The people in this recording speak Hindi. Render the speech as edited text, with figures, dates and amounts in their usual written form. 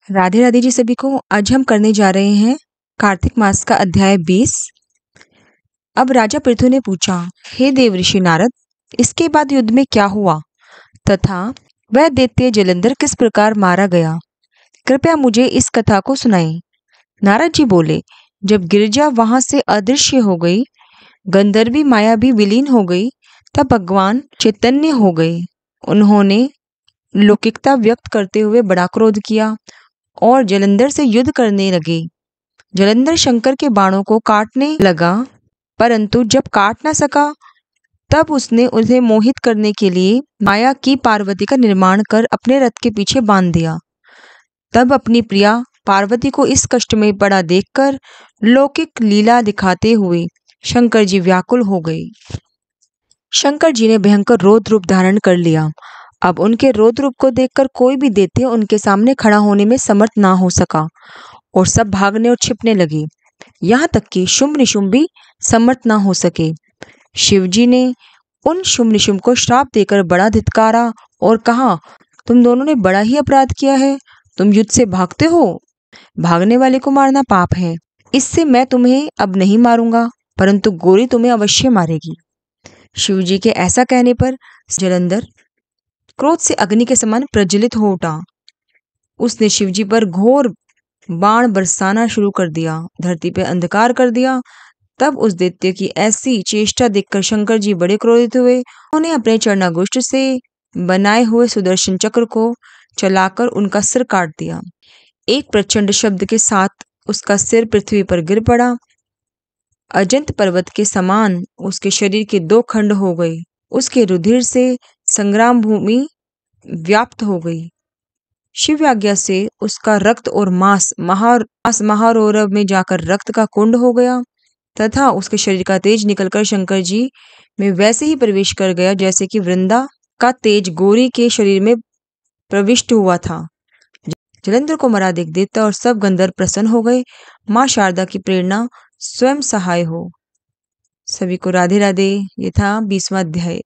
राधे राधे जी सभी को। आज हम करने जा रहे हैं कार्तिक मास का अध्याय 20। अब राजा पृथु ने पूछा, हे देव ऋषि नारद, इसके बाद युद्ध में क्या हुआ तथा वह दैत्य जलंधर किस प्रकार मारा गया? कृपया मुझे इस कथा को सुनाएं। नारद जी बोले, जब गिरिजा वहां से अदृश्य हो गई, गंधर्वी माया भी विलीन हो गई, तब भगवान चैतन्य हो गए। उन्होंने लौकिकता व्यक्त करते हुए बड़ा क्रोध किया और जलंधर से युद्ध करने लगे। जलंधर शंकर के बाणों को काटने लगा, परंतु जब काट न सका तब उसने उसे मोहित करने के लिए माया की पार्वती का निर्माण कर अपने रथ के पीछे बांध दिया। तब अपनी प्रिया पार्वती को इस कष्ट में पड़ा देखकर लौकिक लीला दिखाते हुए शंकर जी व्याकुल हो गए। शंकर जी ने भयंकर रौद्र रूप धारण कर लिया। अब उनके रौद्र रूप को देखकर कोई भी दैत्य उनके सामने खड़ा होने में समर्थ ना हो सका और सब भागने और छिपने लगे। यहाँ तक कि शुंभ निशुंभ भी समर्थ ना हो सके। शिवजी ने उन शुंभ निशुंभ को श्राप देकर बड़ा धिक्कारा और कहा, तुम दोनों ने बड़ा ही अपराध किया है। तुम युद्ध से भागते हो। भागने वाले को मारना पाप है। इससे मैं तुम्हें अब नहीं मारूंगा, परंतु गौरी तुम्हें अवश्य मारेगी। शिवजी के ऐसा कहने पर जलंधर क्रोध से अग्नि के समान प्रज्वलित हो उठा। उसने शिवजी पर घोर बाण बरसाना शुरू कर दिया, धरती पे अंधकार कर दिया। तब उस दैत्य की ऐसी चेष्टा देखकर शंकर जी बड़े क्रोधित हुए। उन्होंने अपने चरणागोष्ठ से बनाए हुए सुदर्शन चक्र को चलाकर उनका सिर काट दिया। एक प्रचंड शब्द के साथ उसका सिर पृथ्वी पर गिर पड़ा। अजंत पर्वत के समान उसके शरीर के दो खंड हो गए। उसके रुधिर से संग्राम भूमि व्याप्त हो गई। शिव आज्ञा से उसका रक्त और मांस महारौरव में जाकर रक्त का कुंड हो गया तथा उसके शरीर का तेज निकलकर शंकर जी में वैसे ही प्रवेश कर गया जैसे कि वृंदा का तेज गौरी के शरीर में प्रविष्ट हुआ था। जलंधर को मरा देख देवता और सब गंधर्व प्रसन्न हो गए। माँ शारदा की प्रेरणा स्वयं सहाय हो। सभी को राधे राधे। ये था 20वां अध्याय।